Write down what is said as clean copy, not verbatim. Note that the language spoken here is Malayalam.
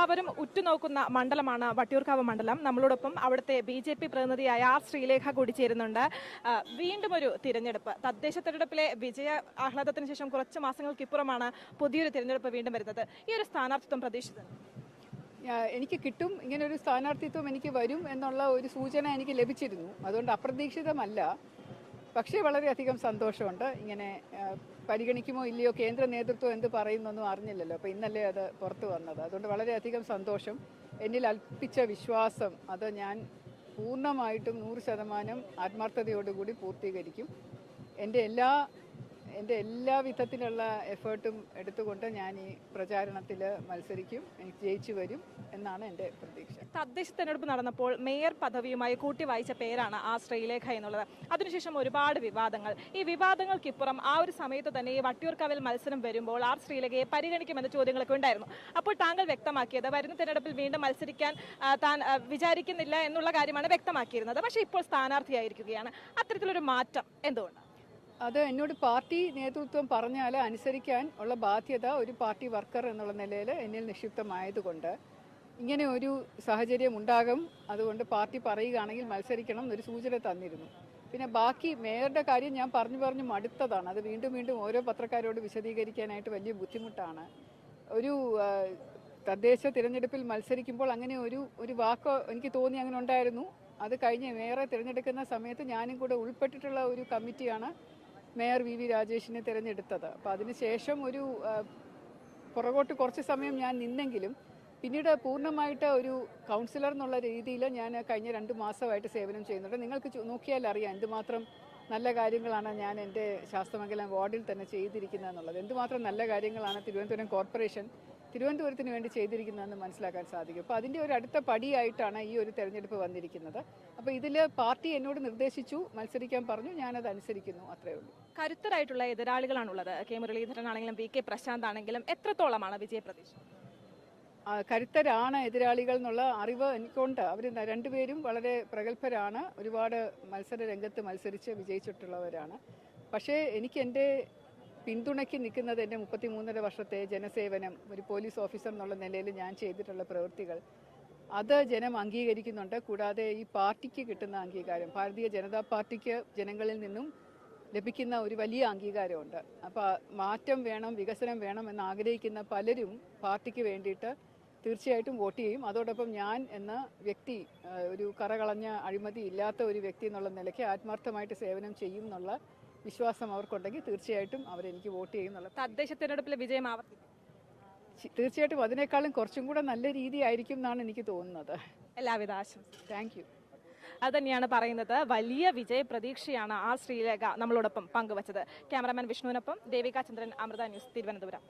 എല്ലാവരും ഉറ്റുനോക്കുന്ന മണ്ഡലമാണ് വട്ടിയൂർക്കാവ് മണ്ഡലം. നമ്മളോടൊപ്പം അവിടുത്തെ BJP പ്രതിനിധിയായ ആർ ശ്രീലേഖ കൂടി ചേരുന്നുണ്ട്. വീണ്ടും ഒരു തിരഞ്ഞെടുപ്പ്, തദ്ദേശ തെരഞ്ഞെടുപ്പിലെ വിജയ ആഹ്ലാദത്തിന് ശേഷം കുറച്ച് മാസങ്ങൾക്കിപ്പുറമാണ് പുതിയൊരു തിരഞ്ഞെടുപ്പ് വീണ്ടും വരുന്നത്. ഈ ഒരു സ്ഥാനാർത്ഥിത്വം പ്രതീക്ഷിച്ചത് എനിക്ക് കിട്ടും, ഇങ്ങനെ ഒരു സ്ഥാനാർത്ഥിത്വം എനിക്ക് വരും എന്നുള്ള ഒരു സൂചന എനിക്ക് ലഭിച്ചിരുന്നു. അതുകൊണ്ട് അപ്രതീക്ഷിതമല്ല, പക്ഷേ വളരെയധികം സന്തോഷമുണ്ട്. ഇങ്ങനെ പരിഗണിക്കുമോ ഇല്ലയോ, കേന്ദ്ര നേതൃത്വം എന്ത് പറയുന്നൊന്നും അറിഞ്ഞില്ലല്ലോ. അപ്പോൾ ഇന്നല്ലേ അത് പുറത്തു വന്നത്. അതുകൊണ്ട് വളരെയധികം സന്തോഷം. എന്നിൽ അർപ്പിച്ച വിശ്വാസം അത് ഞാൻ പൂർണ്ണമായിട്ടും 100% ആത്മാർത്ഥതയോടുകൂടി പൂർത്തീകരിക്കും. എൻ്റെ എല്ലാ വിധത്തിലുള്ള എഫേർട്ടും എടുത്തുകൊണ്ട് ഞാൻ ഈ പ്രചാരണത്തിൽ മത്സരിക്കും. എനിക്ക് ജയിച്ചു വരും എന്നാണ് എൻ്റെ പ്രതീക്ഷ. തദ്ദേശ തെരഞ്ഞെടുപ്പ് നടന്നപ്പോൾ മേയർ പദവിയുമായി കൂട്ടി വായിച്ച പേരാണ് ആ ശ്രീലേഖ എന്നുള്ളത്. അതിനുശേഷം ഒരുപാട് വിവാദങ്ങൾ. ഈ വിവാദങ്ങൾക്കിപ്പുറം ആ ഒരു സമയത്ത് തന്നെ ഈ വട്ടിയൂർക്കാവിൽ മത്സരം വരുമ്പോൾ ആർ ശ്രീലേഖയെ പരിഗണിക്കുമെന്ന ചോദ്യങ്ങളൊക്കെ ഉണ്ടായിരുന്നു. അപ്പോൾ താങ്കൾ വ്യക്തമാക്കിയത് വരുന്ന തെരഞ്ഞെടുപ്പിൽ വീണ്ടും മത്സരിക്കാൻ താൻ വിചാരിക്കുന്നില്ല എന്നുള്ള കാര്യമാണ് വ്യക്തമാക്കിയിരുന്നത്. പക്ഷേ ഇപ്പോൾ സ്ഥാനാർത്ഥിയായിരിക്കുകയാണ്. അത്തരത്തിലൊരു മാറ്റം എന്തുകൊണ്ടാണ്? അത് എന്നോട് പാർട്ടി നേതൃത്വം പറഞ്ഞാൽ അനുസരിക്കാൻ ഉള്ള ബാധ്യത ഒരു പാർട്ടി വർക്കർ എന്നുള്ള നിലയിൽ എന്നിൽ നിക്ഷിപ്തമായതുകൊണ്ട് ഇങ്ങനെ ഒരു സാഹചര്യം ഉണ്ടാകും. അതുകൊണ്ട് പാർട്ടി പറയുകയാണെങ്കിൽ മത്സരിക്കണം എന്നൊരു സൂചന തന്നിരുന്നു. പിന്നെ ബാക്കി മേയറുടെ കാര്യം ഞാൻ പറഞ്ഞു മടുത്തതാണ്. അത് വീണ്ടും ഓരോ പത്രക്കാരോട് വിശദീകരിക്കാനായിട്ട് വലിയ ബുദ്ധിമുട്ടാണ്. ഒരു തദ്ദേശ തിരഞ്ഞെടുപ്പിൽ മത്സരിക്കുമ്പോൾ അങ്ങനെ ഒരു വാക്ക് എനിക്ക് തോന്നി അങ്ങനെ ഉണ്ടായിരുന്നു. അത് കഴിഞ്ഞ് മേയറെ തിരഞ്ഞെടുക്കുന്ന സമയത്ത് ഞാനും കൂടെ ഉൾപ്പെട്ടിട്ടുള്ള ഒരു കമ്മിറ്റിയാണ് മേയർ VV രാജേഷിനെ തിരഞ്ഞെടുത്തത്. അപ്പോൾ അതിനുശേഷം ഒരു പുറകോട്ട് കുറച്ച് സമയം ഞാൻ നിന്നെങ്കിലും പിന്നീട് പൂർണ്ണമായിട്ട് ഒരു കൗൺസിലർ എന്നുള്ള രീതിയിൽ ഞാൻ കഴിഞ്ഞ 2 മാസമായിട്ട് സേവനം ചെയ്യുന്നുണ്ട്. നിങ്ങൾക്ക് നോക്കിയാൽ അറിയാം എന്തുമാത്രം നല്ല കാര്യങ്ങളാണ് ഞാൻ എൻ്റെ ശാസ്തമംഗലം വാർഡിൽ തന്നെ ചെയ്തിരിക്കുന്നത് എന്നുള്ളത്. എന്തുമാത്രം നല്ല കാര്യങ്ങളാണ് തിരുവനന്തപുരം കോർപ്പറേഷൻ തിരുവനന്തപുരത്തിന് വേണ്ടി ചെയ്തിരിക്കുന്നതെന്ന് മനസ്സിലാക്കാൻ സാധിക്കും. അപ്പോൾ അതിൻ്റെ ഒരു അടുത്ത പടിയായിട്ടാണ് ഈ ഒരു തെരഞ്ഞെടുപ്പ് വന്നിരിക്കുന്നത്. അപ്പോൾ ഇതിൽ പാർട്ടി എന്നോട് നിർദ്ദേശിച്ചു, മത്സരിക്കാൻ പറഞ്ഞു, ഞാനത് അനുസരിക്കുന്നു, അത്രയേ ഉള്ളൂ. കരുത്തരായിട്ടുള്ള എതിരാളികളാണുള്ളത്. കെ മുരളീധരൻ ആണെങ്കിലും VK പ്രശാന്ത് ആണെങ്കിലും എത്രത്തോളമാണ് വിജയപ്രതീക്ഷ? കരുത്തരാണ് എതിരാളികൾ എന്നുള്ള അറിവ് എനിക്കുണ്ട്. അവർ രണ്ടുപേരും വളരെ പ്രഗത്ഭരാണ്, ഒരുപാട് മത്സര രംഗത്ത് മത്സരിച്ച് വിജയിച്ചിട്ടുള്ളവരാണ്. പക്ഷേ എനിക്ക് എൻ്റെ പിന്തുണയ്ക്ക് നിൽക്കുന്നത് എൻ്റെ 33.5 വർഷത്തെ ജനസേവനം, ഒരു പോലീസ് ഓഫീസർ എന്നുള്ള നിലയിൽ ഞാൻ ചെയ്തിട്ടുള്ള പ്രവൃത്തികൾ, അത് ജനം അംഗീകരിക്കുന്നുണ്ട്. കൂടാതെ ഈ പാർട്ടിക്ക് കിട്ടുന്ന അംഗീകാരം, ഭാരതീയ ജനതാ പാർട്ടിക്ക് ജനങ്ങളിൽ നിന്നും ലഭിക്കുന്ന ഒരു വലിയ അംഗീകാരമുണ്ട്. അപ്പോൾ മാറ്റം വേണം, വികസനം വേണം എന്ന് ആഗ്രഹിക്കുന്ന പലരും പാർട്ടിക്ക് വേണ്ടിയിട്ട് തീർച്ചയായിട്ടും വോട്ട് ചെയ്യും. അതോടൊപ്പം ഞാൻ എന്ന വ്യക്തി ഒരു കറകളഞ്ഞ അഴിമതി ഇല്ലാത്ത ഒരു വ്യക്തി എന്നുള്ള നിലയ്ക്ക് ആത്മാർത്ഥമായിട്ട് സേവനം ചെയ്യും എന്നുള്ള വിശ്വാസം അവർക്കുണ്ടെങ്കിൽ തീർച്ചയായിട്ടും അവരെനിക്ക് വോട്ട് ചെയ്യും എന്നുള്ള. തദ്ദേശ തെരഞ്ഞെടുപ്പിലെ വിജയം ആവർത്തിക്കും? തീർച്ചയായിട്ടും അതിനേക്കാളും കുറച്ചും കൂടെ നല്ല രീതിയായിരിക്കും എന്നാണ് എനിക്ക് തോന്നുന്നത്. എല്ലാവിധ ആശംസ. Thank you. അതുതന്നെയാണ് പറയുന്നത്. വലിയ വിജയ പ്രതീക്ഷയാണ് ആ ശ്രീലേഖ നമ്മളോടൊപ്പം പങ്കുവച്ചത്. ക്യാമറാമാൻ വിഷ്ണുവിനൊപ്പം ദേവിക ചന്ദ്രൻ, അമൃത ന്യൂസ്, തിരുവനന്തപുരം.